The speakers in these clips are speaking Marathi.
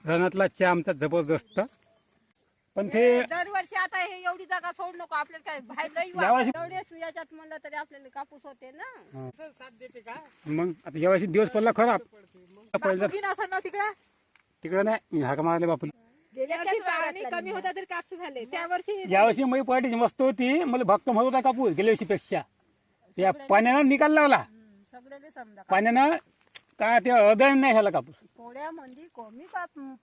रानातला चहा आमचा जबरदस्त. पण ते दरवर्षी आता हे एवढी जागा सोड नको आपल्याला काय बाहेर लई यावर्षी- एवढेच याच्यात म्हणलं तरी आपल्याला कापूस होते ना. मग आता यावर्षी दिवस पडला खराब. पहिलं बापूजी नसं ना तिकडं तिकडं नाही, मी हाका मारले बापूला. गेल्या वर्षी पाणी कमी होता तरी कापूस झाले. त्या वर्षी यावर्षी मी पार्टी मस्त होती, मला भक्कम होत होता कापूस गेल्या वर्षी पेक्षा. त्या पाण्यानं निकाल लावला, सगळ्याले समजा पाण्यानं काय ते अदन नाही झाला कापूस. थोड्या म्हणजे कमी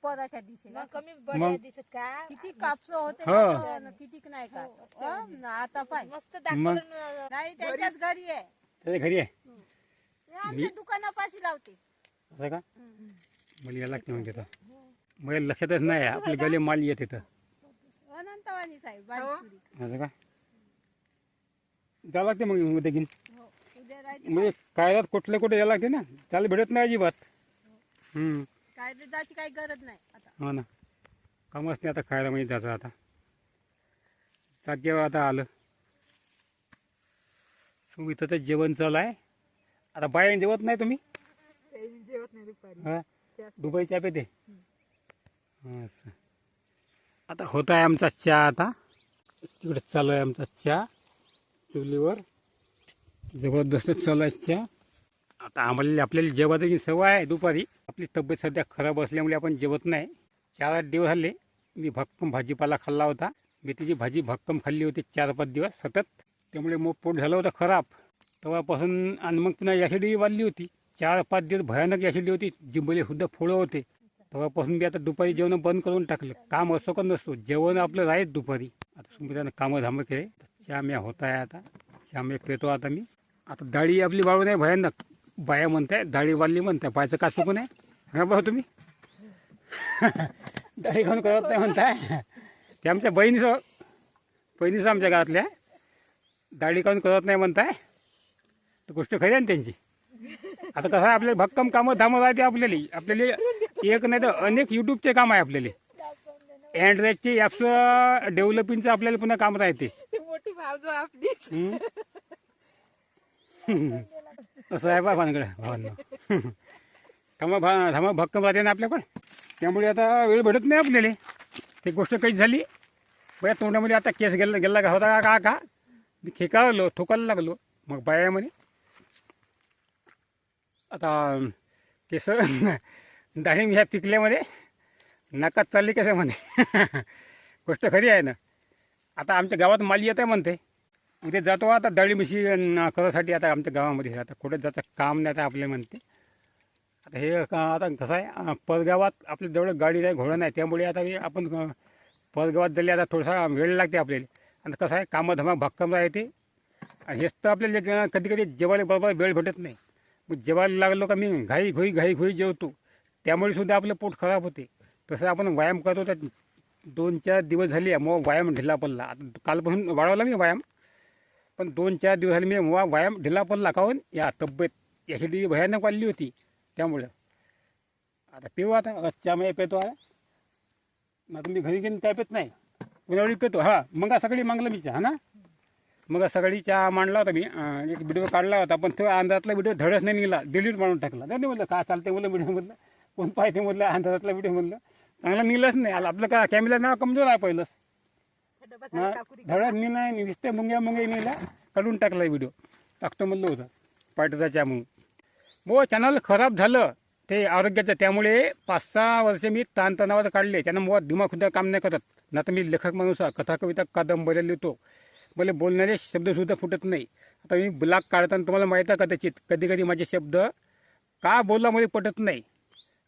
पदाच्या दिशेला कमी मग? बढ्या दिसत का किती कापस होते हो. ना, कितीक नाही का आता पाय मस्त मग? दाखवलं. नाही त्याच्याच घरी आहे. त्याच्या घरी आहे हे आमच्या दुकानापाशी लावते. असं का? मला यायला लागते मग तिथं. मला लक्षातच नाही आपले गले माल येत तिथं. अनंतवाणी साहेब बारीक असं का? जावं लागते मग उद्या घेऊन. हो उद्या राहते. म्हणजे कायद्यात कुठले कुठे यायला लागते ना, त्याला भेटत नाही अजिबात. काय जायची काही गरज नाही आता. हो ना, कामच नाही आता खायला म्हणजे त्याचं आता जागेवर आता आलं. तुम्ही इथं तर जेवण चालू आहे. आता बाहेर जेवत नाही तुम्ही? जेवत नाही दुपारी. हा, दुबई चहा पेते. असं आता होत आहे आमचा चहा. आता तिकडे चालू आहे आमचा चहा चुलीवर. जबरदस्त चालू आहे चहा. आता आम्हाला आपल्याला जेवायची सवय आहे दुपारी. आपली तब्येत सध्या खराब असल्यामुळे आपण जेवत नाही. 4-8 दिवस झाले मी भक्कम भाजीपाला खाल्ला होता. मेथीची भाजी भक्कम खाल्ली होती 4-5 दिवस सतत. त्यामुळे मग पोट झालं होतं खराब तेव्हापासून. आणि मग पुन्हा ॲसिडिटी वाढली होती. 4-5 दिवस भयानक ॲसिडिटी होती. जिंबले सुद्धा फोडं होते. तेव्हापासून मी आता दुपारी जेवण बंद करून टाकलं. काम असो का नसो जेवण आपलं राहील दुपारी. आता सुमित्रानं कामं धामं केले. चहा मी होत आहे आता. चहा मी पेतो आता मी. आता डाळी आपली वाळू नाही भयानक. बाया म्हणताय डाळी वाढली म्हणताय. पाहायचं का चुकून आहे हा बघा तुम्ही. डाळी खाऊन करत नाही म्हणताय. ते आमच्या बहिणीचं आमच्या घरातल्या डाळी खाऊन करत नाही म्हणताय. तर गोष्ट खरी आहे ना त्यांची. आता कसं आहे आपल्याला भक्कम कामं धामं राहते. आपल्याला एक नाही तर अनेक युट्यूबचे काम आहे आपल्याला. अँड्रॉइडचे ॲप्स डेव्हलपिंगचं आपल्याला पुन्हा काम राहते. ती मोठी भावजो आपली. असं आहे बा भानगड भावांना. धामा भक्कम राहते ना आपल्याकडे. त्यामुळे आता वेळ भेटत नाही आपल्याला. ते गोष्ट काहीच झाली बया तोंडामध्ये आता केस गेला का होता का मी खेकाळलो ठोकायला लागलो. मग बाया म्हणे आता केस दाढी ह्या पिकल्यामध्ये नाकात चालली कसं म्हणे. गोष्ट खरी आहे ना. आता आमच्या गावात माल येत आहे म्हणते. उद्या जातो आता डाळी मिशी करायसाठी. आता आमच्या गावामध्ये आता कुठे जातं काम नाही आता आपल्याला म्हणते. आता हे आता कसं आहे परगावात आपल्या जवळ गाडी नाही घोडं नाही. त्यामुळे आता आपण परगावात झाले आता थोडासा वेळ लागते आपल्याला. आणि कसं आहे कामं भक्कम राहते. आणि हेच तर आपल्याला कधी कधी जेवायला बरोबर वेळ भेटत नाही. मग जेवायला लागलो का मी घाई घोई जेवतो. त्यामुळे सुद्धा आपलं पोट खराब होते. तसं आपण व्यायाम करतो तर 2-4 दिवस झाले मग व्यायाम ढिला पडला. आता कालपासून वाढवला मी व्यायाम. पण 2-4 दिवस झाले मी व्यायाम ढिला पडला. काहून या तब्येत ॲसिडिटी भयानक वाढली होती. त्यामुळं आता पिऊ आता चहा मी पेतो आहे. आता मी घरी घेऊन चहा पेत नाही. उन्हाळी पेतो. हा मग सकाळी मागलं मी चहा ना. मग सकाळी चहा मांडला होता मी. एक व्हिडिओ काढला होता पण तो अंधारातला व्हिडिओ धडच नाही निघाला. डिलीट मारून टाकला. नाही म्हटलं का चालते म्हटलं व्हिडिओमधलं कोण पाहते म्हटलं अंधारातला व्हिडिओ म्हटलं चांगला निघलंच नाही. आपलं का कॅमेरा नाव कमजोर आहे पहिलंच. धडच नाही नाही नुसते मुंग्या निघला काढून टाकला व्हिडिओ. टाकतो म्हणलं होतं पाठचा चहा म्हणून. मग चॅनल खराब झालं ते आरोग्याचं. त्यामुळे 5-6 वर्ष मी ताणतणावात काढले. त्यानं मग दिमाग सुद्धा काम नाही करत. ना तर मी लेखक माणूस आहे. कथा कविता कादंबऱ्या लिहितो. मला बोलणारे शब्दसुद्धा फुटत नाही. आता मी ब्लॉग काढताना तुम्हाला माहीत आहे कदाचित कधी कधी माझे शब्द का बोलल्यामध्ये पटत नाही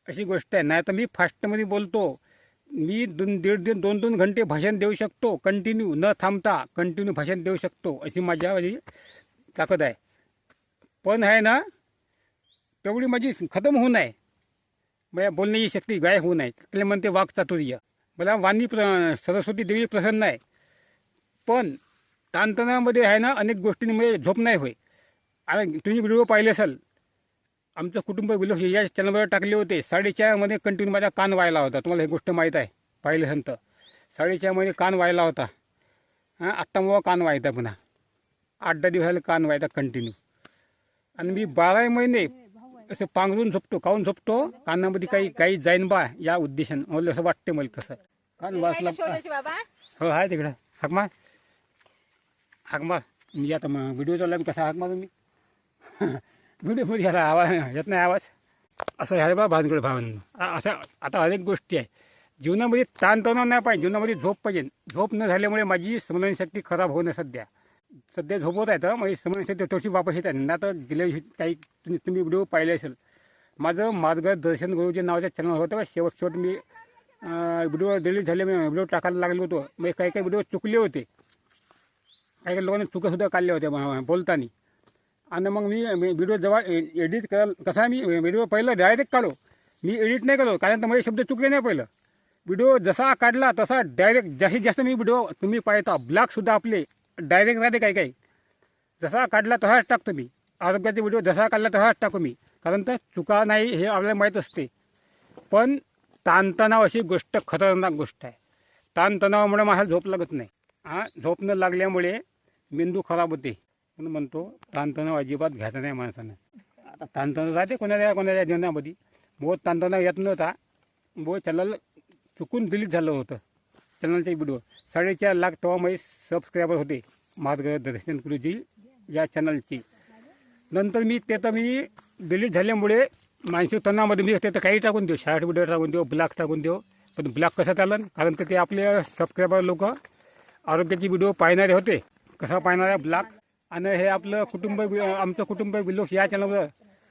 अशी गोष्ट आहे. नाही तर मी फास्टमध्ये बोलतो. मी 2 घंटे भाषण देऊ शकतो. कंटिन्यू न थांबता कंटिन्यू भाषण देऊ शकतो. अशी माझी ताकद आहे. पण आहे ना तेवढी माझी खतम होऊ नये. माझ्या बोलण्याची शक्ती गायब होऊ नये. त्याला म्हणते वाक्चातुर्य. मला वाणी सरस्वती देवी प्रसन्न आहे. पण ताणतणावामध्ये आहे ना अनेक गोष्टींमुळे झोप नाही होय. आणि तुम्ही व्हिडिओ पाहिले असाल आमचं कुटुंब व्हिडिओ या चॅनलवर टाकले होते. 4.5 महिने कंटिन्यू माझा कान व्हायला होता. तुम्हाला ही गोष्ट माहीत आहे. पाहिले असेल तर 4.5 महिने कान व्हायला होता. हां आत्ता मग कान व्हायचा पुन्हा 8-10 दिवसाला कान व्हायचा कंटिन्यू. आणि मी 12 महिने असं पांघरून झोपतो काहून झोपतो कानामध्ये काही जाईन बा या उद्देशानं मला असं वाटते मला तसं कान आहे वाचला का शोधायची बाबा? हो आहे तिकडं हाक मार मी आता व्हिडिओ चालला मी कसा हाक मारू मी व्हिडिओमध्ये घ्यायला आवाज येत नाही आवाज असं आहे बा भानगड भावना असं आता अनेक गोष्टी आहे जीवनामध्ये ताणतणाव नाही पाहिजे जीवनामध्ये झोप पाहिजे झोप न झाल्यामुळे माझी स्मरणशक्ती खराब होणं सध्या झोपवत आहे तर माझी स्मरणशक्ती थोडीशी वापस येत आहे ना तर गेल्या दिवशी काही तुम्ही व्हिडिओ पाहिले असेल माझं मार्गदर्शन गुरुजी नावाचं चॅनल होतं शेवट मी व्हिडिओ डिलीट झाले मी व्हिडिओ टाकायला लागलो होतो मग काही व्हिडिओ चुकले होते काही लोकांनी चुकासुद्धा काढल्या होत्या बोलताना आणि मग मी व्हिडिओ जेव्हा एडिट करायला कसा मी व्हिडिओ पहिलं डायरेक्ट काढो मी एडिट नाही करतो कारण तर माझे शब्द चुकले नाही पहिलं व्हिडिओ जसा काढला तसा डायरेक्ट जास्तीत जास्त मी व्हिडिओ तुम्ही पाहता ब्लॉगसुद्धा आपले डायरेक्ट राहते काही जसा काढला तसाच टाकतो मी आरोग्याचे व्हिडिओ जसा काढला तसाच टाकू मी कारण तर चुका नाही हे आपल्याला माहीत असते पण ताणतणाव अशी गोष्ट खतरनाक गोष्ट आहे ताणतणावामुळे माझ्या झोप लागत नाही झोप न लागल्यामुळे मेंदू खराब होते म्हणून म्हणतो ताणतणाव अजिबात घ्यायचा नाही माणसानं आता ताणतणाव राहते कोणाच्या जीवनामध्ये बहुत ताणतणाव येत नव्हता बहुत चॅनल चुकून डिलीट झालं होतं चॅनलचे व्हिडिओ 4.5 लाख तेव्हा माझे सबस्क्रायबर होते मार्गदर्शन गुरुजी या चॅनलची नंतर मी डिलीट झाल्यामुळे मानसिक तणावामध्ये मी ते तर काही टाकून देऊ शॉर्ट व्हिडिओ टाकून देऊ ब्लॉग टाकून देऊ पण ब्लॉग कसं चालन कारण तर ते आपले सबस्क्रायबर लोक आरोग्याचे व्हिडिओ पाहणारे होते कसा पाहणारा ब्लॉग आणि हे आपलं आमचं कुटुंब विलोक या चॅनलवर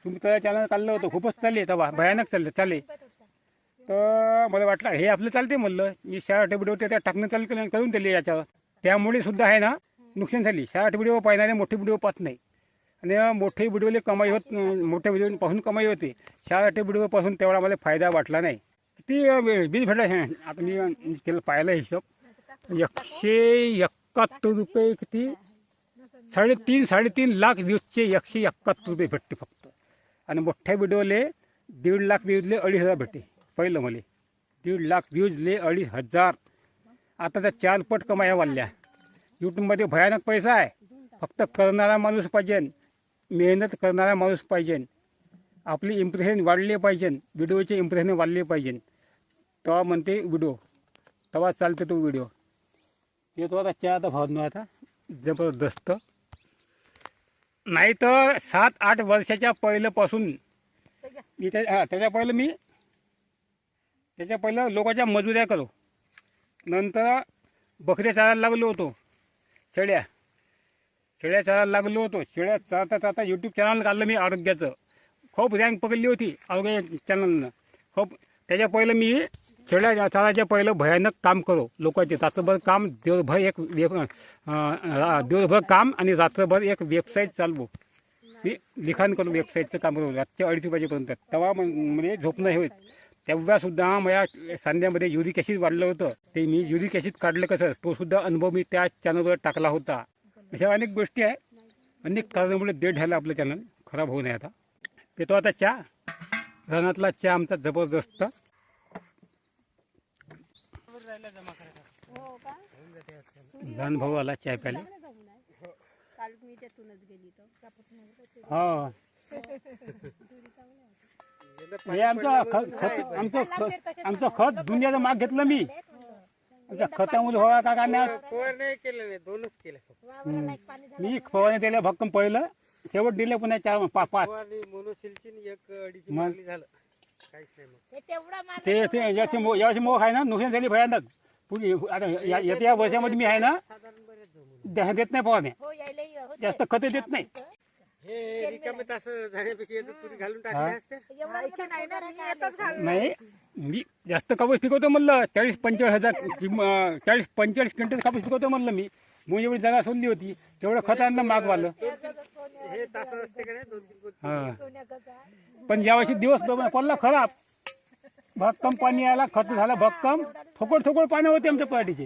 तुम्ही त्या चॅनल काढलं होतं खूपच चालले तेव्हा भयानक चालले तर मला वाटलं हे आपलं चालते म्हणलं मी शॉर्ट व्हिडिओ त्या टाकणं चालू करून दिले याच्यावर त्यामुळे सुद्धा आहे ना नुकसान झाली शॉर्ट व्हिडिओ पाहणारे मोठे व्हिडिओ पाहत नाही आणि मोठे व्हिडिओले कमाई मोठ्या व्हिडिओपासून कमाई होते शॉर्ट व्हिडिओपासून तेवढा मला फायदा वाटला नाही किती बिल भेटला आता मी केलं पाहिलं हिशोब 171 रुपये किती 3.5 लाख व्ह्यूजचे 171 रुपये भेटते फक्त आणि मोठ्या व्हिडिओले 1.5 लाख व्ह्यूजले 2,500 भेटते पहिलं मला 1.5 लाख व्ह्यूजले 2,500 आता त्या 4 पट कमाया वाढल्या यूट्यूबमध्ये भयानक पैसा आहे फक्त करणारा माणूस पाहिजे मेहनत करणारा माणूस पाहिजे आपली इम्प्रेशन वाढले पाहिजे व्हिडिओचे इम्प्रेशन वाढले पाहिजे तेव्हा म्हणते व्हिडिओ तेव्हा चालते तो व्हिडिओ येतो आता चहाचा भाव न आता जबरदस्त नाही तर 7-8 वर्षाच्या पहिल्यापासून मी त्याच्या पहिलं लोकांच्या मजुऱ्या करो नंतर बकऱ्या चारायला लागलो होतो शेळ्या चारायला लागलो होतो शेळ्या चारता यूट्यूब चॅनल काढलं मी आरोग्याचं खूप रँक पकडली होती आरोग्य चॅनलनं खूप त्याच्या पहिलं मी शेळ्या चारायच्या पहिलं भयानक काम करो लोकांचे रात्रभर काम दिवसभर काम आणि रात्रभर एक वेबसाईट चालवू मी लिखाण करू वेबसाईटचं काम करू रातच्या 2:30 वाजेपर्यंत तेव्हा म्हणजे झोपणं हे होत तेव्हासुद्धा माझ्या सांध्यामध्ये युरिक ॲसिड वाढलं होतं ते मी युरिक ॲसिड काढलं कसं तो सुद्धा अनुभव मी त्या चॅनलवर टाकला होता अशा अनेक गोष्टी आहे अनेक कारणामुळे डेट झालं आपलं चॅनल खराब होऊ नये आता पेतो आता चहा रानातला चहा आमचा जबरदस्त लहान भाऊ आला चहा प्यायला काल मी त्यातूनच गेली तर हा हे आमचं खत दुनियाचं माग घेतलं मी आमच्या खतामुळे हवा का फवारणी केलं नाही 2च केलं मी फवारणी दिल्या भक्कम पहिलं शेवट दिले पुन्हा 4-5 फवारणी मोनोसिलची 1-2 मारली झालं काहीच नाही ते यावर्षी मोह आहे ना नुकसान झाली भयानक पुढे आता या वर्षामध्ये मी आहे ना देत नाही फवारण्या जास्त खते देत नाही हे रिकामे तास झाल्यापेक्षा तुरी घालून टाकले असते नाही मी जास्त कापूस पिकवतो म्हणलं 40-45 हजार 40-45 क्विंटल कापूस पिकवतो म्हणलं मी मग एवढी जागा सोडली होती तेवढं खतांना माग वाढलं हे तास असते का नाही 2-3 हा पण यावर्षी दिवस पडला खराब भक्कम पाणी आला खत झाला भक्कम ठोकळ पाणी होते आमच्या पराठीचे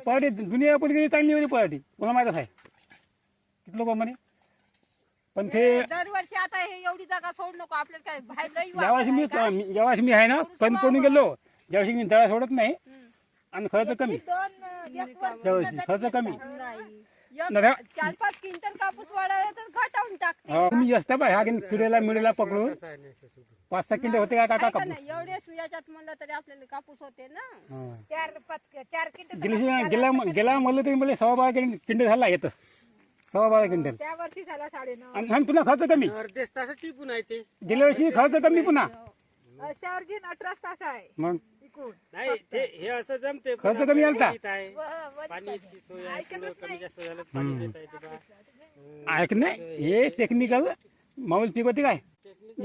पराठी दुनिया गेली चांगली होती पराठी कोणा माहीतच आहे किती लोक म्हणे पण ते दरवर्षी आता हे एवढी जागा सोड नको आपल्याला काय बाहेर लई यावर्षी मी आहे ना कमी पडून गेलो ज्यावर्षी मी दळा सोडत नाही आणि खर्च कमी यावर्षी खर्च कमी दादा 4-5 क्विंटल कापूस वाढायला तर घटावून टाकते तुम्ही असता बा ह्या किडेला मिडेला पकडून असं आहे नाही असं सोडून. 5-6 क्विंटल होते का काका आहे का कापूस नाही एवढेच याच्यात म्हणलं तरी आपल्याला कापूस होते ना हा. 4 क्विंटल गेला म्हणलं तरी मला 12.5 क्विंटल झाला येतच 12.5 क्विंटल त्या वर्षी झाला 9.5. आणि पुन्हा खर्च कमी अर्धेच तास टिपून आहे ते. गेल्या वर्षी खर्च कमी पुन्हा अशावर घेऊन 18 तास आहे मग इकडून. नाही ते हे असं जमते पण खर्च कमी आपल्याला आलता. माहित आहे. पाण्याची सोय आहे पुढं कमी जास्त झालं तर पाणी देता येते बा. ऐक नाही हे टेक्निकल माऊल पिकवते काय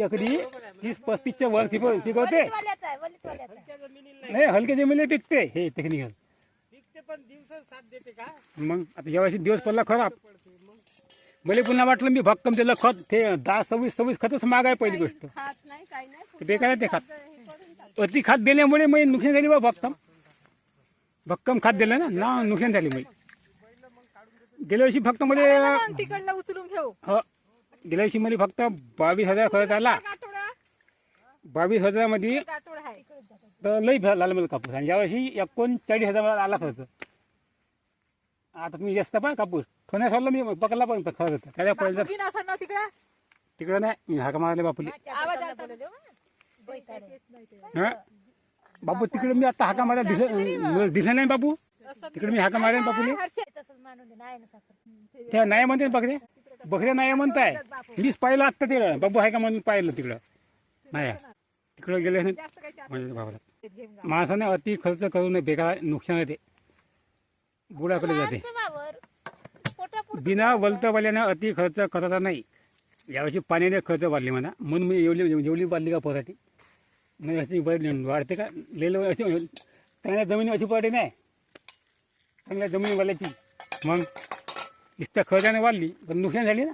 एकरी 30-35च्या वर पिकवते त्या जमिनीला नाही हलके जमिनीला पिकते हे टेक्निकल पिकते पण दिवस साथ देते का मग आता यावर्षी दिवस पडला खराब मला पुन्हा वाटलं मी भक्कम त्याला खत ते 10-26 खतच महाग आहे पहिली गोष्ट खात नाही काही नाही ते बेकार आहे ते खात हे करून टाक. अति खात दिल्यामुळे मग नुकसान झाली बा भक्कम खात दिलं ना नुकसान झाली मग गेल्या वर्षी फक्त मध्ये मग तिकडलं उचलून घेऊ. गेल्या वर्षी मध्ये फक्त 22,000 खर्च आला गाठोडा 22,000 मध्ये गाठोडा आहे. तर लई झाला मला कापूस आणि यावर्षी 39,000 आला खर्च आता तुम्ही जास्त पण कापूस ठोण्यास मी पकडला पण खर्च त्याच्या पडलं बिन असं ना तिकडं तिकडं नाही मी हाका मारले बापूले आवाज आलता. हा बापू तिकडे मी आता हाका मारा दिसला नाही बापू तिकडे मी हाका मारेन बापूले त्या नाही म्हणते ना बकऱ्या नाही म्हणताय मीच पाहिलं आत्ता ते बाबू हाय का म्हणून पाहिलं तिकडं नाही तिकडं गेले नाही जास्त काही चार म्हणजे बाबाला घेऊन जा. माणसाने अति खर्च करू नये बेकार नुकसान आहे ते बुडाकडे जाते बिना वलतवाल्यानं अति खर्च करायचा नाही यावर्षी पाण्याने खर्च वाढले म्हणा म्हणून मी जेवली वाढली का पोराठी नाही अशी वाढते का लेलं अशी चांगल्या जमिनी अशी पडते नाही चांगल्या जमिनी वाढल्याची मग नुसत्या खर्चाने वाढली पण नुकसान झाली ना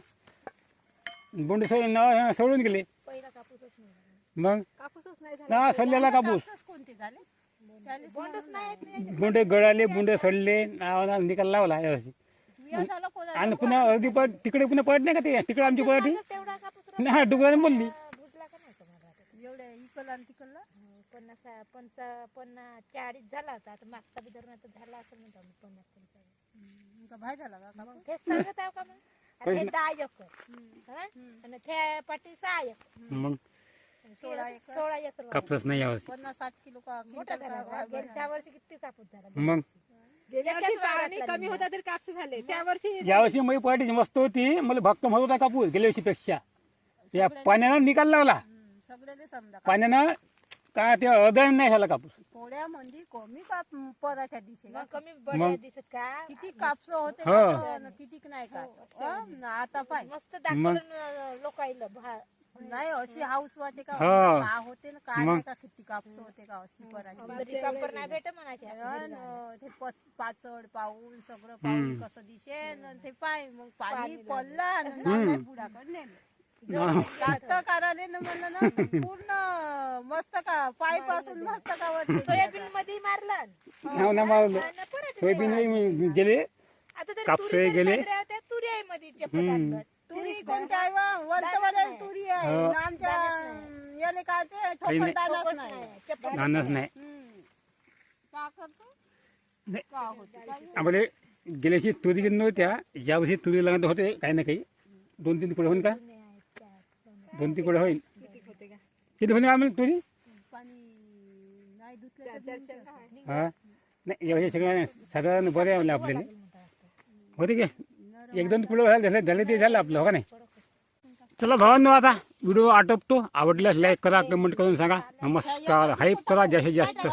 बोंड सोडून गेले मग कापूसच नाही झाला. ना सडलेला कापूस कापूस कोणते झाले बुंडे गळाले बुंडे सडले नावाला निकाल लावला यावर्षी बिया झालं कोणा आणि पुन्हा अर्धी पड तिकडे पुन्हा पडत नाही का ते तिकडे आमची पडाठी नाही डुकराने बोलली एवढ्या इकल आणि तिकलला 40 झाला होता आता मागचा बी धरून आता झाला असं म्हणतो आम्ही 50-55. का बाहेर झाला का कापूस? तेच सांगत आहो का मग आता हे 10 एकर हा? आणि त्या पाठी 6 एकर मग 16 एकर कापसच नाही यावर्षी 50-60 किलो का मोठा क्विंटल झाला का गेल्या त्या वर्षी किती कापूस झाला मग गेल्या वर्षी पाणी कमी होता तरी कापूस झाले त्या वर्षी यावर्षी माझी पडाठी मस्त होती मला भक्कम होत होता कापूस गेल्या वर्षीपेक्षा या पाण्यानं निकाल लावला सगळ्याले समजा पाण्यानं काय ते अदळ नाही झाला कापूस पोळ्या म्हणजे कमी काप पराठ्या दिसे मग कमी बढिया दिसत का किती कापस होते हो. ना, किती नाही का आता पाय मस्त दाखवून लोकायला नाही अशी हाऊस वाटे का हो. का होते ना काय नाही का किती कापस होते का अशी पराठी कंपर नाही भेट म्हणायचे ते पाचड पाऊल सगळं पाऊल कसं दिसेल आणि ते पाय मग पाणी पडला आणि बुडाकडे नेलं कास्तकाराले ना म्हणलं ना पूर्ण मस्त का पाय पासून मस्त का वरती सोयाबीन मध्ये मारलं नाव ना मारलं सोयाबीन गेले आता तरी कापसे तुरी गेले. सगळ्या होत्या, तुरी आहे मध्ये चप्पल आणलं. तुरी कोणत्या आहे वा? वरतवाल्याला तुरी आहे हो. आणि आमच्या याले काय ते ठोकर दानाच नाही नानच नाही का करतो नाही. का होते काय आम्हाला गेल्याशी तुरी घेऊन नव्हत्या यावर्षी तुरी लागत होते काही ना काही 2-3 पुढे होईल का 2-3 पुढे होईल किती होईल आम्हाला तुरी पाणी नाही धुतलं हा नाही यावर्षी सगळं साधारण बरे आहे आपल्याला होते की 1-2 पुढे झाले ते झालं आपलं हो का नाही चला भावांनो आता व्हिडिओ आटोपतो आवडल्यास लाईक करा कमेंट करून सांगा नमस्कार हाईप करा जास्तीत जास्त